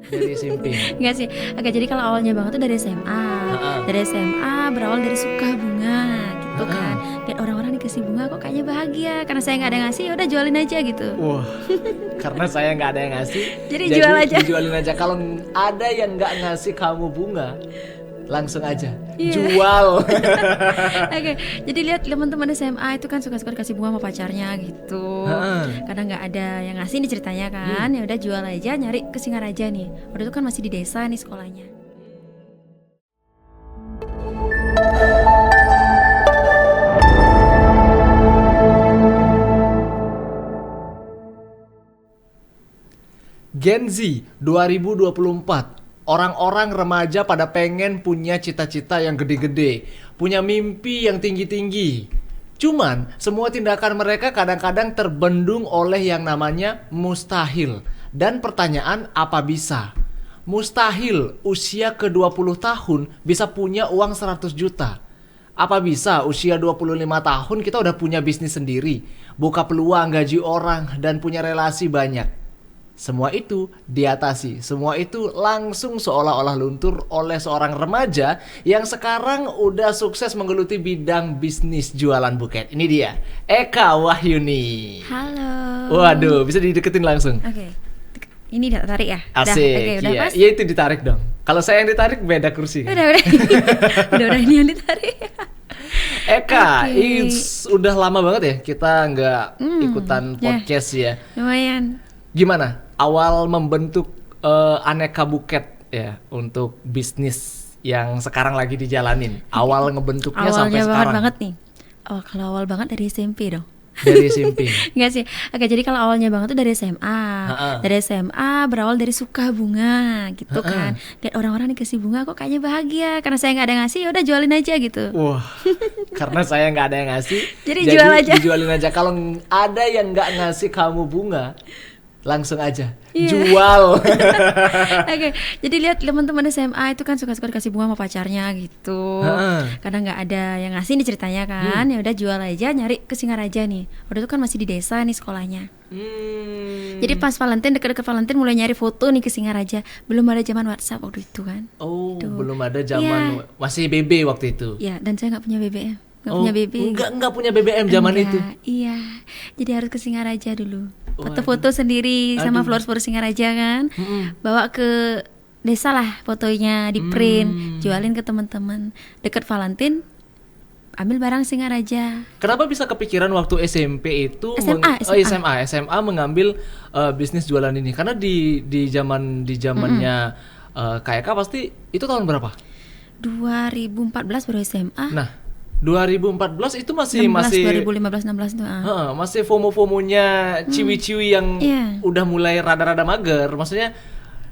Dari SMP. Enggak sih. Oke, jadi kalau awalnya banget tuh dari SMA. Heeh. Dari SMA berawal dari suka bunga gitu Heeh. kan. Lihat orang-orang dikasih bunga kok kayaknya bahagia. Karena saya nggak ada ngasih, ya udah jualin aja gitu. Wah, karena saya nggak ada yang ngasih, Jadi jual aja. dijualin aja. Kalau ada yang nggak ngasih kamu bunga, langsung aja Iya. jual. Oke, jadi lihat teman-teman SMA itu kan suka-suka dikasih bunga sama pacarnya gitu. Heeh. Kadang nggak ada yang ngasih nih ceritanya kan, ya udah jual aja, nyari ke Singaraja nih. Waktu itu kan masih di desa nih sekolahnya. Gen Z 2024. Orang-orang remaja pada pengen punya cita-cita yang gede-gede, punya mimpi yang tinggi-tinggi. Cuman, semua tindakan mereka kadang-kadang terbendung oleh yang namanya mustahil. Dan pertanyaan, apa bisa? Mustahil usia ke-20 tahun bisa punya uang 100 juta. Apa bisa usia 25 tahun kita udah punya bisnis sendiri, buka peluang, gaji orang, dan punya relasi banyak? Semua itu diatasi, semua itu langsung seolah-olah luntur oleh seorang remaja yang sekarang udah sukses menggeluti bidang bisnis jualan buket. Ini dia, Eka Wahyuni. Halo. Waduh, bisa dideketin langsung. Oke. Ini udah tarik ya? Asik, Oke, udah iya. pas? Iya itu ditarik dong. Kalau saya yang ditarik beda kursi. Udah. udah ini yang ditarik. Eka, Oke. udah lama banget ya kita nggak ikutan ya. podcast ya. Lumayan. Gimana awal membentuk Aneka Buket ya untuk bisnis yang sekarang lagi dijalanin? Awal ngebentuknya sampai Awalnya sekarang banget nih. Oh, kalau awal banget dari SMP dong. dari SMP. Enggak sih. Oke, jadi kalau awalnya banget tuh dari SMA. Ha-ha. Dari SMA berawal dari suka bunga gitu kan. Lihat orang-orang dikasih bunga kok kayaknya bahagia. Karena saya nggak ada ngasih, ya udah jualin aja gitu. Wah, karena saya nggak ada yang ngasih, Jadi jual aja. dijualin aja. Kalau ada yang nggak ngasih kamu bunga, langsung aja Iya. jual. Oke, jadi lihat teman-teman SMA itu kan suka-suka dikasih bunga sama pacarnya gitu. Heeh. Kadang nggak ada yang ngasih nih ceritanya kan, ya udah jual aja, nyari ke Singaraja nih. Waktu itu kan masih di desa nih sekolahnya. Jadi pas Valentine, deket-deket Valentine mulai nyari foto nih ke Singaraja. Belum ada zaman WhatsApp waktu itu kan. Oh, Tuh. belum ada zaman, Iya. masih BB waktu itu. Ya, dan saya nggak punya BBM, nggak Oh, punya BB. nggak punya BBM zaman Enggak, itu. Iya, jadi harus ke Singaraja dulu. Waduh. Foto-foto sendiri sama Aduh. floor Singaraja kan. Mm-mm. Bawa ke desa lah fotonya, di print, jualin ke teman-teman. Deket Valentine, ambil barang Singaraja. Kenapa bisa kepikiran waktu SMP itu SMA. SMA mengambil bisnis jualan ini? Karena di zamannya Kak Eka pasti itu tahun berapa? 2014 baru SMA. Nah, 2014 itu masih 2015 16 tuh. masih FOMO-FOMO-nya ciwi-ciwi yang Iya. udah mulai rada-rada mager. Maksudnya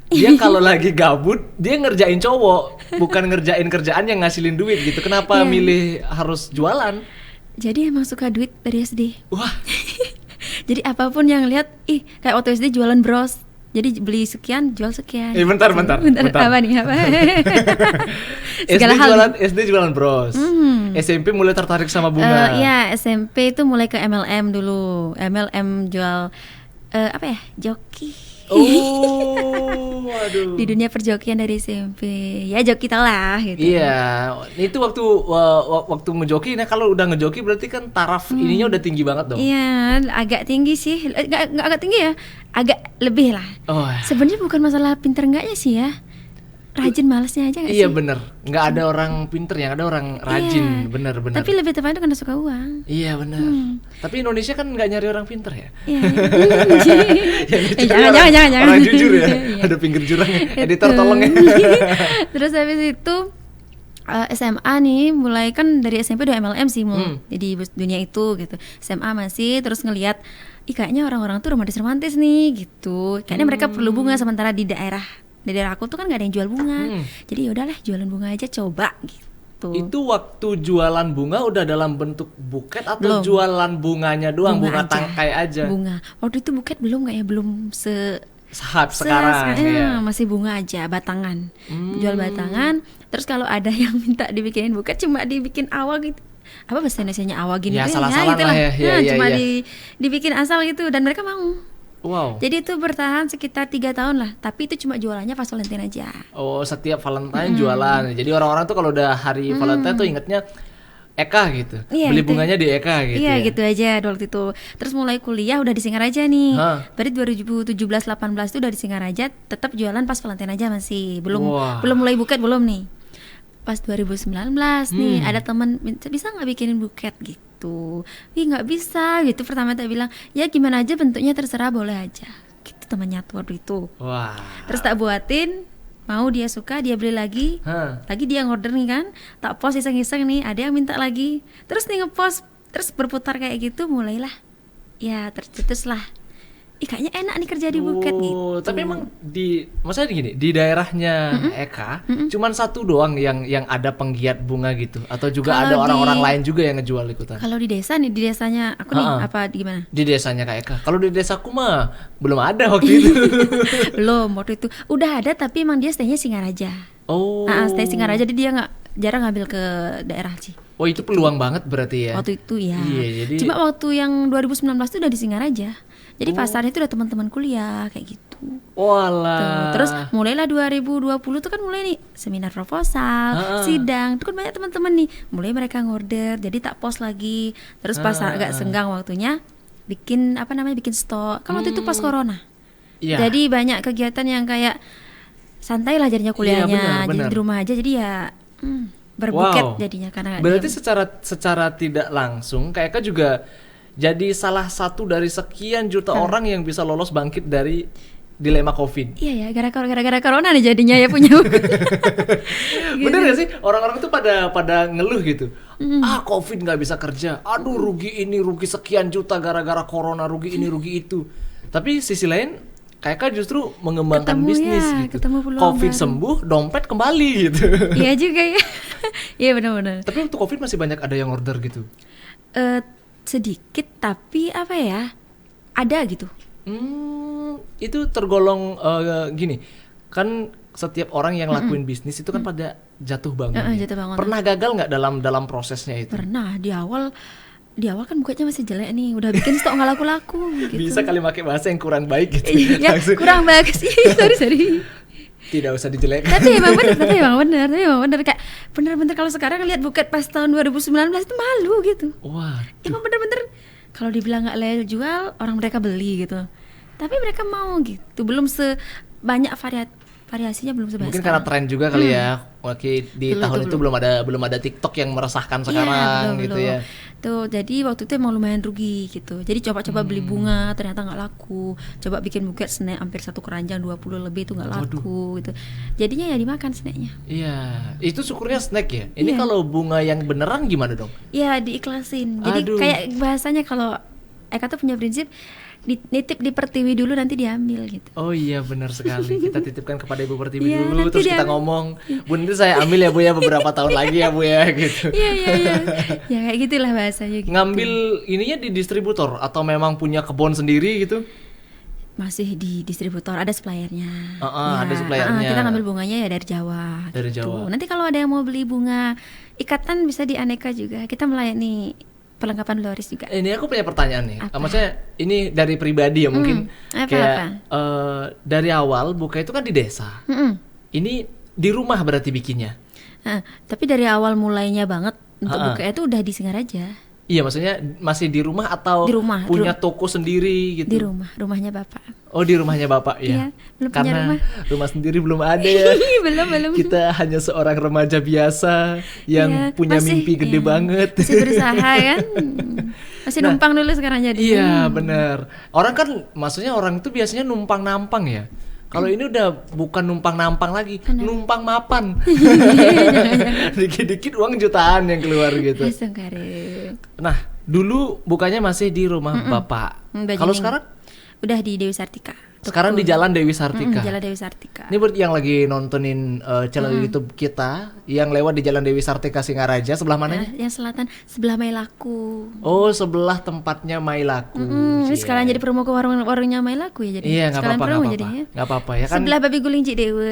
dia kalau lagi gabut dia ngerjain cowok, bukan ngerjain kerjaan yang ngasilin duit gitu. Kenapa Iya. milih harus jualan? Jadi emang suka duit dari SD. Wah, Jadi apapun yang lihat, kayak waktu SD jualan bros. Jadi beli sekian, jual sekian. bentar. Apa nih? Apa? SD Segala hal. jualan bros. SMP mulai tertarik sama bunga. Iya, SMP itu mulai ke MLM dulu. MLM jual apa ya? Joki. Oh, waduh. Di dunia perjokian dari SMP. Ya joki tau lah gitu. Iya, itu waktu ngejoki. Nah kalau udah ngejoki berarti kan taraf ininya udah tinggi banget dong. Iya, agak tinggi sih. Nggak agak tinggi ya. Agak lebih lah. Oh, Sebenarnya bukan masalah pinter enggaknya sih ya. Rajin malesnya aja nggak iya sih? bener. Nggak ada orang pinter, yang ada orang rajin. Iya. Bener. Tapi lebih tepatnya karena suka uang. Iya bener. Tapi Indonesia kan nggak nyari orang pinter ya. Iya. Yang dicari Jangan. orang jujur ya. Iya. Ada pinggir jurang. Editor Itu. tolong ya. Terus habis itu SMA nih, mulai kan dari SMP udah MLM sih di dunia itu gitu. SMA masih terus ngelihat, kayaknya orang-orang tuh romantis nih gitu. Kayaknya mereka perlu bunga, sementara di daerah aku tuh kan nggak ada yang jual bunga. Jadi yaudahlah jualan bunga aja coba gitu. Itu waktu jualan bunga udah dalam bentuk buket atau Belum. jualan bunganya doang, bunga aja. tangkai aja. Bunga. Waktu itu buket belum kayaknya, belum Sekarang ya. masih bunga aja, batangan. Jual batangan. Terus kalau ada yang minta dibikinin buket, cuma dibikin awal gitu. Apa bahasa Indonesianya awal gini Ya, tuh salah-salah gitu lah ya. Iya, cuma iya. dibikin asal gitu dan mereka mau. Wow. Jadi itu bertahan sekitar 3 tahun lah. Tapi itu cuma jualannya pas Valentine aja. Oh, setiap Valentine jualan. Jadi orang-orang tuh kalau udah hari Valentine tuh ingetnya Eka gitu. Iya, Beli gitu. bunganya di Eka gitu. Iya ya. gitu aja waktu itu. Terus mulai kuliah udah di Singaraja nih. Hah. Berarti 2017-18 itu udah di Singaraja, tetap jualan pas Valentine aja masih. Belum Wah. belum mulai buket belum nih. Pas 2019 nih ada teman bisa nggak bikinin buket gitu. Ih nggak bisa gitu. Pertama tak bilang ya gimana aja bentuknya terserah boleh aja. Gitu temannya tuh waktu itu. Wah. Terus tak buatin, mau dia suka dia beli lagi. Hah. Lagi dia ngorder nih kan, tak post iseng-iseng nih, ada yang minta lagi, terus nih ngepost, terus berputar kayak gitu, mulailah ya tercetus lah, ih kayaknya enak nih kerja di buket gitu. Tapi emang maksudnya gini, di daerahnya Eka, cuman satu doang yang ada penggiat bunga gitu, atau juga Kalau ada orang-orang di- lain juga yang ngejual ikutan? Kalau di desa nih, di desanya aku nih Ha-ha. apa gimana? Di desanya Kak Eka. Kalau di desaku mah belum ada waktu itu. Belum waktu itu, udah ada tapi emang dia stay-nya Singaraja. Oh. Stay Singaraja, jadi dia nggak jarang ngambil ke daerah sih. Oh, itu peluang banget berarti ya. Waktu itu ya. Iya, jadi- Cuma waktu yang 2019 itu udah di Singaraja. Jadi pasarnya itu udah teman-teman kuliah kayak gitu. Walah. Tuh, terus mulailah 2020 tuh kan mulai nih seminar proposal, Ha-ha. sidang, itu kan banyak teman-teman nih. Mulai mereka ngorder, jadi tak post lagi. Terus pas agak senggang waktunya bikin bikin stok. Kan waktu itu pas corona. Iya. Jadi banyak kegiatan yang kayak santai lah jadinya kuliahnya. benar, Jadi benar. di rumah aja jadi ya berbuket Wow. jadinya karena nggak Berarti diem. secara tidak langsung Kak Eka juga jadi salah satu dari sekian juta orang yang bisa lolos bangkit dari dilema COVID. Iya ya, gara-gara corona nih jadinya ya punya. Bener gak sih orang-orang itu pada ngeluh gitu. Ah, COVID nggak bisa kerja. Aduh, rugi ini, rugi sekian juta gara-gara corona, rugi ini, rugi itu. Tapi sisi lain Kak justru mengembangkan Ketemu bisnis ya, gitu. ketemu peluang COVID baru. sembuh, dompet kembali gitu. Iya juga ya. Iya benar-benar. Tapi waktu COVID masih banyak ada yang order gitu. Sedikit tapi apa ya? Ada gitu. Itu tergolong gini. Kan setiap orang yang lakuin bisnis itu kan pada jatuh bangun. ya. Jatuh bangun. Pernah gagal nggak dalam prosesnya itu? Pernah di awal kan bukanya masih jelek nih, udah bikin stok nggak laku-laku gitu. Bisa kali pakai bahasa yang kurang baik gitu. Ya, Langsung, kurang bagus sih. sorry. tidak usah dijelekkan. Tapi emang bener kayak bener-bener kalau sekarang lihat buket pas tahun 2019 itu malu gitu. Wah, Emang bener-bener kalau dibilang nggak layak jual, orang mereka beli gitu. Tapi mereka mau gitu, belum sebanyak variasinya belum sebanyak mungkin karena sekarang. tren juga kali ya. Waktu di Dulu tahun tuh itu belum ada TikTok yang meresahkan sekarang Iya, gitu belum. ya. Tuh, jadi waktu itu emang lumayan rugi gitu. Jadi coba-coba beli bunga ternyata nggak laku. Coba bikin buket snack hampir 1 keranjang 20 lebih itu nggak laku gitu. Jadinya ya dimakan snacknya. Iya, itu syukurnya snack ya. Ini Iya. kalau bunga yang beneran gimana dong? Ya diikhlasin. Jadi Aduh. kayak bahasanya kalau Eka tuh punya prinsip nitip di Pertiwi dulu nanti diambil gitu. Oh iya benar sekali. Kita titipkan kepada Ibu Pertiwi Iya, dulu, nanti terus kita dia- ngomong, Bu nanti saya ambil ya Bu ya beberapa tahun lagi ya Bu ya gitu. Iya. Ya kayak gitulah bahasanya gitu. Ngambil ininya di distributor atau memang punya kebun sendiri gitu? Masih di distributor, ada suppliernya. Ada suppliernya. Kita ngambil bunganya ya dari Jawa. Dari gitu. Jawa. Nanti kalau ada yang mau beli bunga ikatan bisa di Aneka juga. Kita melayani perlengkapan floris juga. Ini aku punya pertanyaan nih. Apa? Maksudnya ini dari pribadi ya mungkin. Apa? Kayak dari awal buka itu kan di desa. Mm-mm. Ini di rumah berarti bikinnya. Tapi dari awal mulainya banget untuk Ha-ha. buka itu udah di Singaraja. Iya, maksudnya masih di rumah atau Di rumah, punya toko sendiri gitu? Di rumahnya Bapak. Oh, di rumahnya Bapak Iya, ya. belum punya Karena rumah. sendiri belum ada ya. belum. Kita hanya seorang remaja biasa yang Iya, punya masih- mimpi gede iya, banget. Masih berusaha kan. Masih numpang dulu sekarang jadi. Iya, benar. Orang kan maksudnya orang itu biasanya numpang nampang ya. Kalau ini udah bukan numpang nampang lagi, numpang mapan. Dikit-dikit uang jutaan yang keluar gitu. Langsung kare. Nah, dulu bukanya masih di rumah Bapak. Bajingan. Kalau sekarang? Udah di Dewi Sartika. Sekarang di Jalan Dewi Sartika. Jalan Dewi Sartika. Ini buat yang lagi nontonin channel YouTube kita yang lewat di Jalan Dewi Sartika Singaraja, sebelah mananya? Yang selatan sebelah Mailaku. Oh, sebelah tempatnya Mailaku. Ini Cie. sekarang jadi promo ke warungnya Mailaku ya jadi. Iya, nggak Sekalian apa-apa, promo nggak jadinya. apa-apa. Nggak apa-apa ya kan. Sebelah Babi Guling Cik Dewa.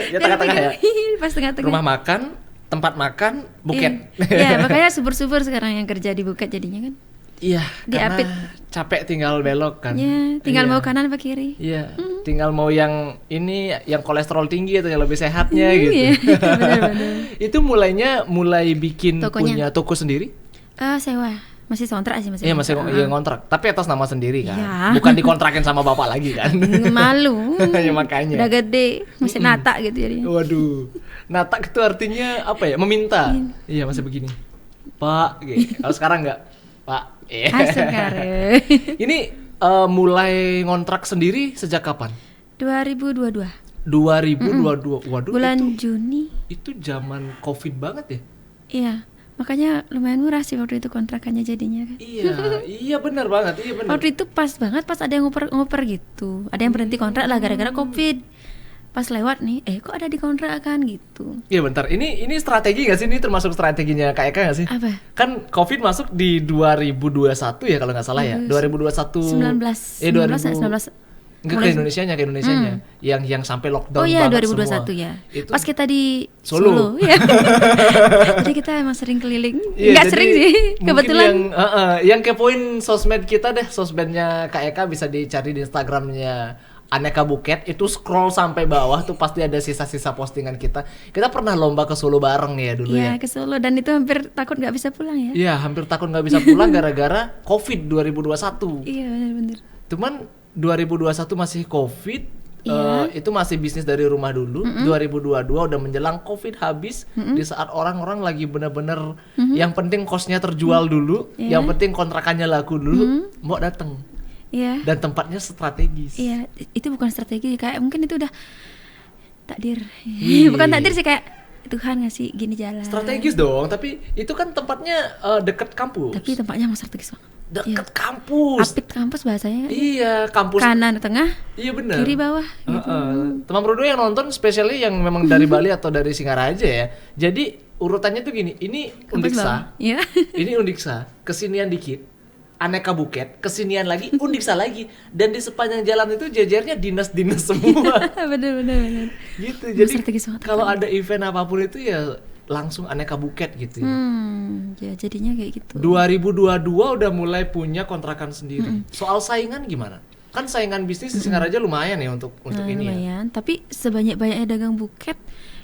Ya tengah-tengah ya. Pas tengah-tengah. Rumah makan, tempat makan, buket. Iya, makanya subur-subur sekarang yang kerja di buket jadinya kan. Iya, Diapit. karena capek tinggal belok kan. Ya, tinggal Iya. mau kanan apa kiri. Iya, tinggal mau yang ini yang kolesterol tinggi atau yang lebih sehatnya gitu. Iya, benar-benar. Itu mulai bikin Tokonya. punya toko sendiri? Sewa, masih kontrak sih masih. Iya, masih kontrak. iya, ngontrak. Tapi atas nama sendiri kan. Iya. Bukan dikontrakin sama bapak lagi kan. Malu. Ya, makanya. Udah gede, masih nata gitu jadi. Waduh. Natak itu artinya apa ya? Meminta. Iya, masih begini. Pak, gitu. Kalau sekarang enggak? Pak. Iya. Sekarang. Ini mulai ngontrak sendiri sejak kapan? 2022. 2022. Waduh, Bulan Juni. itu zaman Covid banget ya? Iya. Makanya lumayan murah sih waktu itu kontrakannya jadinya kan. Iya, iya benar banget, iya benar. Waktu itu pas banget pas ada yang ngoper gitu. Ada yang berhenti kontrak lah gara-gara Covid. Pas lewat nih, kok ada di kontrak kan gitu. Iya bentar, ini strategi nggak sih? Ini termasuk strateginya Kak Eka nggak sih? Apa? Kan Covid masuk di 2021 ya kalau nggak salah ya. 2021. 19. 2000. 19. Enggak Mulai- ke Indonesianya. Yang sampai lockdown Oh iya banget 2021 semua. ya. Itu Pas kita di Solo. Solo, ya. Jadi kita emang sering keliling. Iya, Enggak jadi sering sih, mungkin kebetulan. yang kepoin sosmed kita deh, sosmednya Kak Eka bisa dicari di Instagramnya Aneka Buket, itu scroll sampai bawah tuh pasti ada sisa-sisa postingan kita. Kita pernah lomba ke Solo bareng nih ya dulu Iya, ya. ke Solo dan itu hampir takut nggak bisa pulang ya. Iya, hampir takut nggak bisa pulang gara-gara Covid 2021. Iya, benar-benar. Cuman 2021 masih Covid, Iya. itu masih bisnis dari rumah dulu. 2022 udah menjelang Covid habis, di saat orang-orang lagi bener-bener yang penting kosnya terjual dulu, Iya. yang penting kontrakannya laku dulu, mau dateng. Iya. Dan tempatnya strategis. Iya, itu bukan strategi kayak mungkin itu udah takdir. Iya. Bukan takdir sih kayak Tuhan ngasih gini jalan. Strategis dong, tapi itu kan tempatnya deket kampus. Tapi tempatnya emang strategis banget. Deket kampus. Apit kampus bahasanya. Iya, kampus. Kanan tengah, Iya benar. kiri bawah. Gitu. Teman Prodo yang nonton spesialnya yang memang dari Bali atau dari Singaraja ya. Jadi urutannya tuh gini, ini Kampus Undiksa, bawah. Iya. ini Undiksa, kesinian dikit, Aneka Buket, kesinian lagi, Undiksa lagi, dan di sepanjang jalan itu jajarnya dinas-dinas semua. bener. Gitu. Emang Jadi strategis banget kalau ada event apapun itu ya langsung Aneka Buket gitu. Ya. Ya jadinya kayak gitu. 2022 udah mulai punya kontrakan sendiri. Soal saingan gimana? Kan saingan bisnis di Singaraja lumayan ya untuk ini ya. Lumayan, tapi sebanyak-banyaknya dagang buket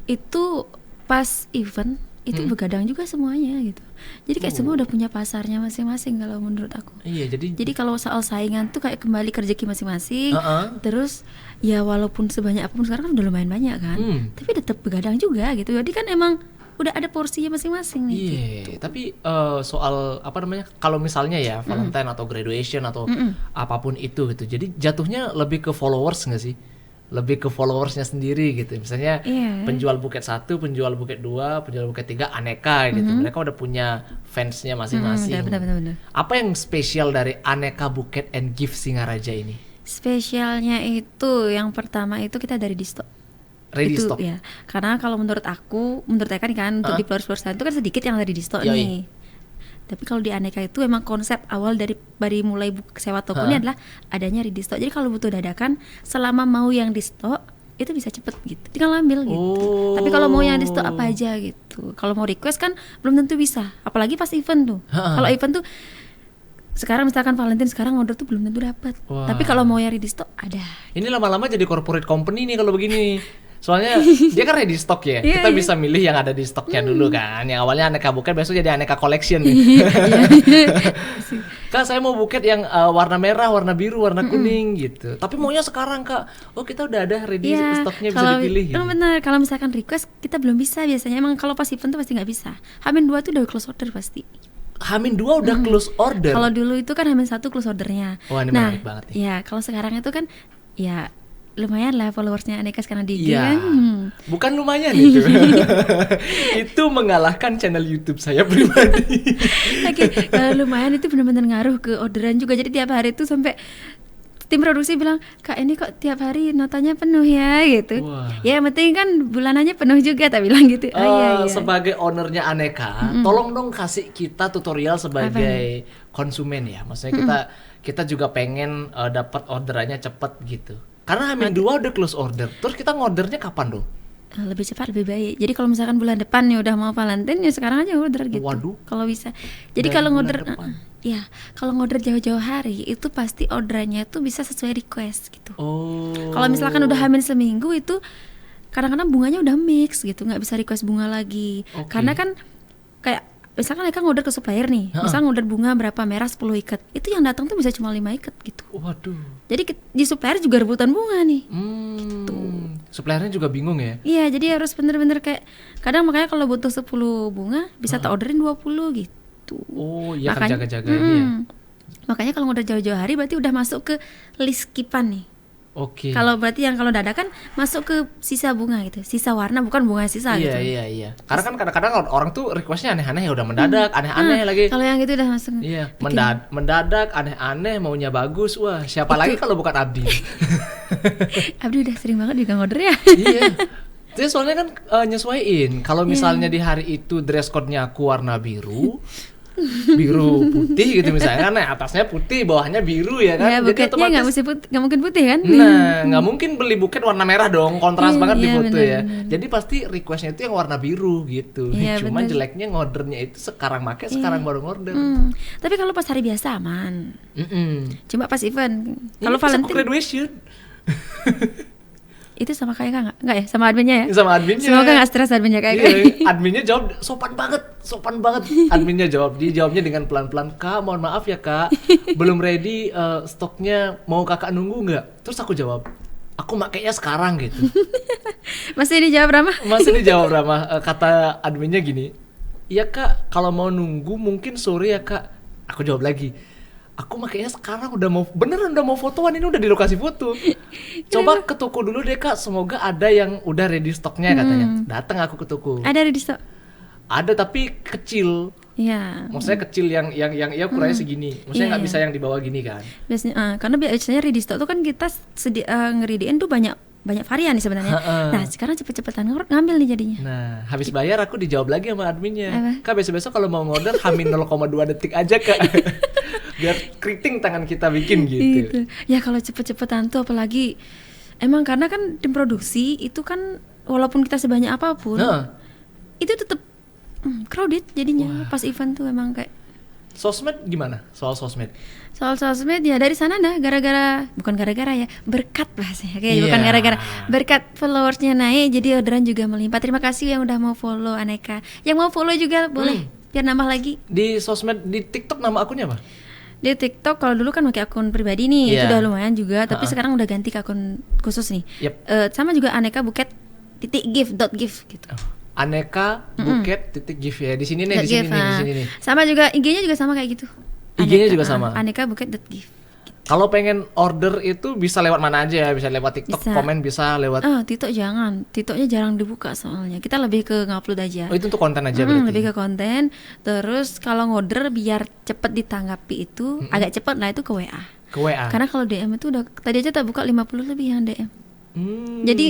itu pas event itu begadang juga semuanya gitu. Jadi kayak semua udah punya pasarnya masing-masing kalau menurut aku. Iya, Jadi kalau soal saingan tuh kayak kembali ke rezeki masing-masing. Terus ya walaupun sebanyak apapun sekarang kan udah lumayan banyak kan, tapi tetap begadang juga gitu. Jadi kan emang udah ada porsinya masing-masing nih. Iya, tapi soal apa namanya? Kalau misalnya ya Valentine atau graduation atau apapun itu gitu. Jadi jatuhnya lebih ke followers nggak sih? Lebih ke followersnya sendiri gitu. Misalnya penjual buket 1, penjual buket 2, penjual buket 3 aneka gitu. Mereka udah punya fansnya masing-masing. Benar. Apa yang spesial dari Aneka Buket and Gift Singaraja ini? Spesialnya itu yang pertama itu kita dari disto. Ready Itu stock. ya, karena kalau menurut Eka nih kan untuk di florist itu kan sedikit yang dari disto Yoi. nih. Tapi kalau di Aneka itu emang konsep awal dari mulai sewa toko ini adalah adanya ready stock. Jadi kalau butuh dadakan, selama mau yang di stok itu bisa cepet gitu, tinggal ambil gitu. Tapi kalau mau yang di stok apa aja gitu. Kalau mau request kan belum tentu bisa, apalagi pas event tuh. Kalau event tuh sekarang misalkan Valentine sekarang order tuh belum tentu dapat. Wah. Tapi kalau mau yang ready stock ada. Ini lama-lama jadi corporate company nih kalau begini. Soalnya dia kan ready stock ya. Iya, Kita iya. bisa milih yang ada di stoknya dulu kan. Yang awalnya Aneka Buket besok jadi Aneka Collection nih. Kak, saya mau buket yang warna merah, warna biru, warna kuning gitu. Tapi maunya sekarang, Kak. Oh, kita udah ada ready stoknya bisa dipilih. Kalau benar, kalau misalkan request kita belum bisa biasanya. Emang kalau pas event tuh pasti nggak bisa. H-2 tuh udah close order pasti. H-2 udah close order. Kalau dulu itu kan H-1 close ordernya. Wah, ini nah, menarik banget nih. ya kalau sekarang itu kan ya lumayan lah followersnya Aneka sekarang di IG Iya, kan. bukan lumayan itu. Itu mengalahkan channel YouTube saya pribadi. Oke, kalau lumayan itu benar-benar ngaruh ke orderan juga. Jadi tiap hari itu sampai tim produksi bilang, Kak ini kok tiap hari notanya penuh ya gitu. Wah. Ya yang penting kan bulanannya penuh juga, tak bilang gitu. Iya. Sebagai ownernya Aneka, tolong dong kasih kita tutorial sebagai konsumen ya. Maksudnya kita juga pengen dapat orderannya cepet gitu. Karena H-2 udah close order. Terus kita ngordernya kapan dong? lebih cepat lebih baik. Jadi kalau misalkan bulan depan ya udah mau Valentine ya sekarang aja order gitu. Waduh. Kalau bisa. Jadi Dari kalau bulan ngorder depan. ya, kalau ngorder jauh-jauh hari itu pasti orderannya tuh bisa sesuai request gitu. Oh. Kalau misalkan udah hamil seminggu itu kadang-kadang bunganya udah mix gitu, nggak bisa request bunga lagi. Oke. Karena kan kayak misalkan mereka ngorder ke supplier nih, misalkan ngorder bunga berapa merah 10 ikat, itu yang datang tuh bisa cuma 5 ikat gitu. Waduh. Jadi di supplier juga rebutan bunga nih. Suppliernya juga bingung ya. Iya, jadi harus bener-bener kayak kadang makanya kalau butuh 10 bunga bisa tak orderin 20 gitu. Oh, iya kan Makanya- jaga-jaga ini ya. Makanya kalau ngorder jauh-jauh hari berarti udah masuk ke list skipan nih. Oke. Kalau berarti yang kalau dadakan masuk ke sisa bunga gitu, sisa warna bukan bunga sisa Iya, gitu. iya. Karena kan kadang-kadang orang tuh requestnya aneh-aneh ya, udah mendadak, aneh-aneh lagi. Kalau yang itu udah langsung Iya, bikin. mendadak, aneh-aneh, maunya bagus. Wah, siapa lagi kalau bukan Abdi? Abdi udah sering banget juga ngorder ya. Iya. Jadi soalnya kan nyesuaiin. Kalau misalnya di hari itu dress code-nya aku warna biru, biru putih gitu misalnya kan, atasnya putih, bawahnya biru ya kan. Ya, Jadi buketnya otomatis nggak mesti putih, nggak mungkin putih kan? nah, nggak mungkin beli buket warna merah dong, kontras Iya, banget di iya, foto benar, ya. benar. Jadi pasti requestnya itu yang warna biru gitu. Iya, Cuman benar. jeleknya ngordernya itu sekarang make, sekarang baru ngorder. Tapi kalau pas hari biasa aman. Mm-mm. Cuma pas event. Ini Kalau pas aku Valentine graduation itu sama kayak Kak nggak ya? Sama adminnya ya? sama adminnya. Semoga nggak stres adminnya kayak Iya, Kak. adminnya jawab sopan banget adminnya jawab, dia jawabnya dengan pelan-pelan, Kak mohon maaf ya Kak, belum ready stoknya, mau Kakak nunggu nggak? Terus aku jawab, aku makainya sekarang gitu. Masih dijawab ramah? Masih dijawab ramah. Kata adminnya gini, iya Kak, kalau mau nunggu mungkin sore ya Kak. Aku jawab lagi, aku makanya sekarang udah mau fotoan, ini udah di lokasi foto. Coba ke toko dulu deh Kak, semoga ada yang udah ready stoknya katanya. Datang aku ke toko. Ada di stok. Ada tapi kecil. Iya. Maksudnya kecil yang ya ukurannya segini. Maksudnya nggak Iya, bisa yang di bawah gini kan. Biasanya karena biasanya ready stock tuh kan kita ngeridiin tuh banyak varian nih sebenarnya. Nah, sekarang cepet-cepetan ngambil nih jadinya. Nah, habis bayar aku dijawab lagi sama adminnya. Apa? Kak, besok-besok kalau mau ngorder hamin 0,2 detik aja Kak. Biar keriting tangan kita bikin gitu. Gitu. Ya kalau cepet-cepetan tuh apalagi emang karena kan tim produksi itu kan walaupun kita sebanyak apapun Nah, itu tetap crowded jadinya pas event tuh emang kayak sosmed gimana? Soal sosmed. soal sosmed ya dari sana dah bukan gara-gara ya berkat bahasanya kayak Iya. bukan gara-gara berkat followersnya naik jadi orderan juga melimpah. Terima kasih yang udah mau follow Aneka, yang mau follow juga boleh biar nambah lagi. Di sosmed, di TikTok nama akunnya apa? Di TikTok kalau dulu kan pakai akun pribadi nih, itu Iya. udah lumayan juga, tapi sekarang udah ganti ke akun khusus nih. Yep. Sama juga Aneka Buket .gift gitu. Aneka Buket .gift ya. Di sini nih, di sini .gift, nih, di nah. sini nih. Sama juga IG-nya juga sama kayak gitu. IG-nya juga sama? Aneka Buket .gift. Kalau pengen order itu bisa lewat mana aja ya? Bisa lewat TikTok, Bisa. komen bisa lewat. TikTok jangan, TikToknya jarang dibuka soalnya. Kita lebih ke ngupload aja. Oh, itu untuk konten aja berarti. Lebih ke konten. Terus kalau ngorder biar cepet ditanggapi itu agak cepet lah itu ke WA. Ke WA. Karena kalau DM itu udah tadi aja tak buka 50 lebih yang DM. Jadi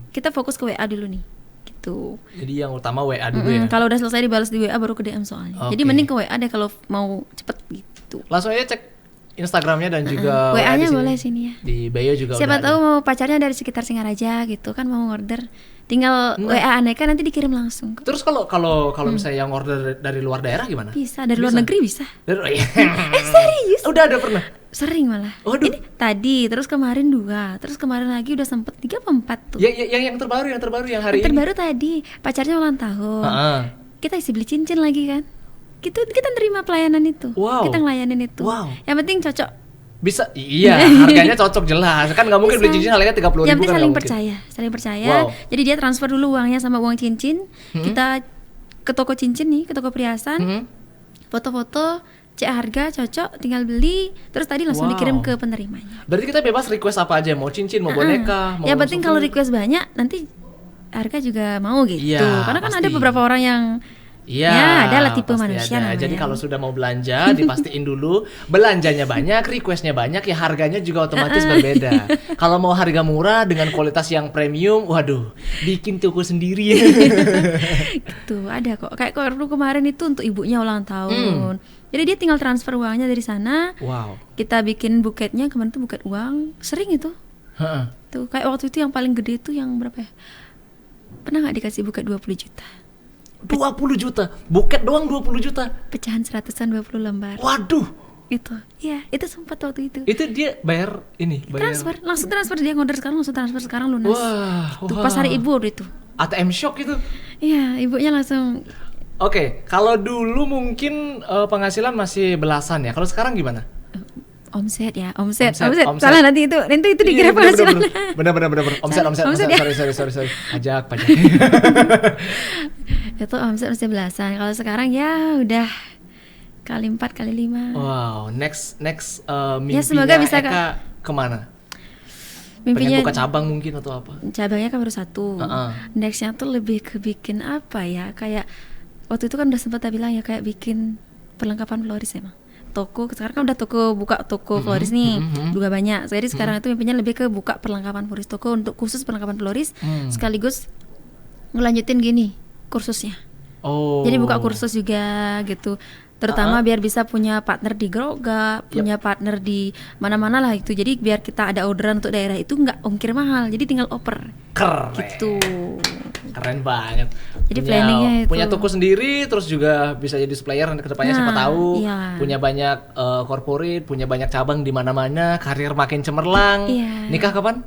kita fokus ke WA dulu nih. Gitu. Jadi yang utama WA dulu ya. Kalau udah selesai dibalas di WA baru ke DM soalnya. Jadi Oke. mending ke WA deh kalau mau cepet gitu. Langsung aja cek Instagramnya dan juga WA-nya di sini. boleh sini ya. Di bio juga Siapa udah tahu ada. mau pacarnya dari sekitar Singaraja gitu kan mau order. Tinggal WA Aneka nanti dikirim langsung. Terus kalau misalnya yang order dari luar daerah gimana? Bisa dari luar negeri bisa. Serius? Udah ada pernah? Sering malah. Waduh. Ini tadi, terus kemarin 2, terus kemarin lagi udah sempet 3 apa 4 tuh. Yang terbaru yang hari ini. Terbaru tadi pacarnya ulang tahun. Heeh. Kita isi beli cincin lagi kan. Kita nerima pelayanan itu. Wow. Kita ngelayanin itu. Wow. Yang penting cocok. Bisa, iya, harganya cocok jelas. Kan nggak mungkin beli Bisa. cincin harganya 30.000 Yang penting kan saling nggak mungkin. saling percaya. Wow. Jadi dia transfer dulu uangnya sama uang cincin. Kita ke toko cincin nih, ke toko perhiasan. Foto-foto, cek harga cocok, tinggal beli. Terus tadi langsung Wow. dikirim ke penerimanya. Berarti kita bebas request apa aja, mau cincin, mau boneka, mau Yang penting kalau souvenir. request banyak nanti harga juga mau gitu. Iya, Karena kan pasti. ada beberapa orang yang Iya, ya adalah tipe pasti manusia ada. namanya. Jadi kalau sudah mau belanja, dipastiin dulu belanjanya banyak, requestnya banyak, ya harganya juga otomatis berbeda. Kalau mau harga murah dengan kualitas yang premium, waduh, bikin toko sendiri. gitu ada kok. Kayak waktu kemarin itu untuk ibunya ulang tahun. Jadi dia tinggal transfer uangnya dari sana. Wow. Kita bikin buketnya, kemarin tuh buket uang. Sering itu. Heeh. Tuh kayak waktu itu yang paling gede tuh yang berapa ya? Pernah nggak dikasih buket 20 juta? 20 juta? Buket doang 20 juta? Pecahan 100-an 20 lembar. Waduh. Itu. Iya, itu sempat waktu itu. Itu dia bayar ini, bayar Langsung transfer, dia ngorder sekarang langsung transfer sekarang lunas. Wah, Tuh pas hari ibu waktu itu. ATM shock itu. Iya, ibunya langsung. Oke, kalau dulu mungkin penghasilan masih belasan ya. Kalau sekarang gimana? Omset. Omset. Salah nanti itu dikira Iya, penghasilan. bener. Omset. Ya. Sorry. Pajak. Itu omset masih belasan. Kalau sekarang ya udah kali 4 kali 5. Wow, next mimpinya Ya, semoga bisa Eka kemana? Mimpinya Pengen buka cabang mungkin atau apa? cabangnya kan baru 1. Nextnya tuh lebih ke bikin apa ya? Kayak waktu itu kan udah sempat bilang ya kayak bikin perlengkapan floris emang. Toko sekarang kan udah buka toko floris nih juga banyak. Jadi sekarang itu mimpinya lebih ke buka perlengkapan floris, toko untuk khusus perlengkapan floris sekaligus ngelanjutin gini kursusnya. Oh. Jadi buka kursus juga gitu. Terutama biar bisa punya partner di Groga, punya partner di mana-mana lah itu. Jadi biar kita ada orderan untuk daerah itu nggak ongkir mahal. Jadi tinggal oper. Keren. Gitu. Keren banget. Jadi planningnya itu. Punya toko sendiri, terus juga bisa jadi supplier ke depannya siapa tahu. Iya. Punya banyak corporate, punya banyak cabang di mana-mana, karir makin cemerlang. Iya. Nikah kapan?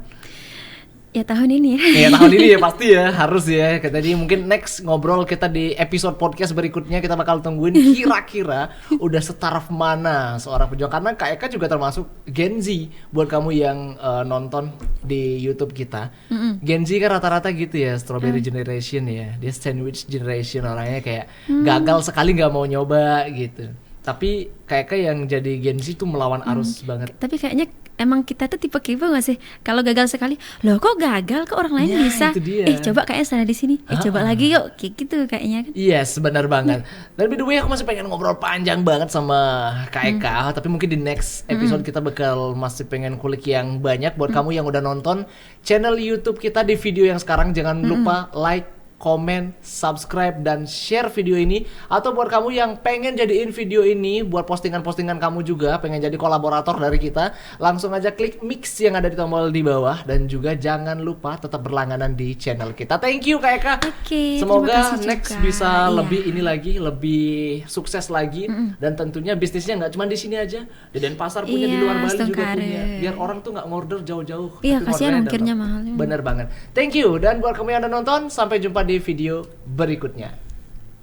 Ya tahun ini ya. Iya tahun ini ya pasti ya, harus ya. Jadi mungkin next ngobrol kita di episode podcast berikutnya kita bakal tungguin kira-kira udah setaraf mana seorang pejuang, karena Kak Eka juga termasuk Gen Z buat kamu yang nonton di YouTube kita. Gen Z kan rata-rata gitu ya, strawberry generation ya, dia sandwich generation, orangnya kayak gagal sekali nggak mau nyoba gitu. Tapi Kak Eka yang jadi Gen Z tuh melawan arus banget. Tapi kayaknya emang kita tuh tipe kipu gak sih? Kalau gagal sekali, loh kok gagal, kok orang lain Ya, bisa? itu dia. Coba kayaknya sana di sini. Coba lagi yuk, kayak gitu kayaknya kan. Yes, benar banget. Dan by the way aku masih pengen ngobrol panjang banget sama Kak Eka, tapi mungkin di next episode kita bakal masih pengen kulik yang banyak. Buat kamu yang udah nonton channel YouTube kita di video yang sekarang, jangan lupa like, komen, subscribe, dan share video ini. Atau buat kamu yang pengen jadiin video ini buat postingan-postingan kamu juga, pengen jadi kolaborator dari kita, langsung aja klik mix yang ada di tombol di bawah. Dan juga jangan lupa tetap berlangganan di channel kita. Thank you Kak Eka. Oke, Semoga terima kasih next juga. bisa Iya. lebih ini lagi, lebih sukses lagi. Dan tentunya bisnisnya nggak cuma di sini aja, di Denpasar punya, di Iya, luar Bali juga Stongkare. punya. Biar orang tuh nggak ngorder jauh-jauh. Iya, tapi kasihan ngordernya ongkirnya dalam. mahal. Bener banget. Thank you. Dan buat kamu yang udah nonton, sampai jumpa di video berikutnya.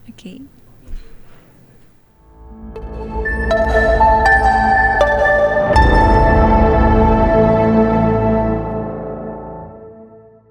Oke.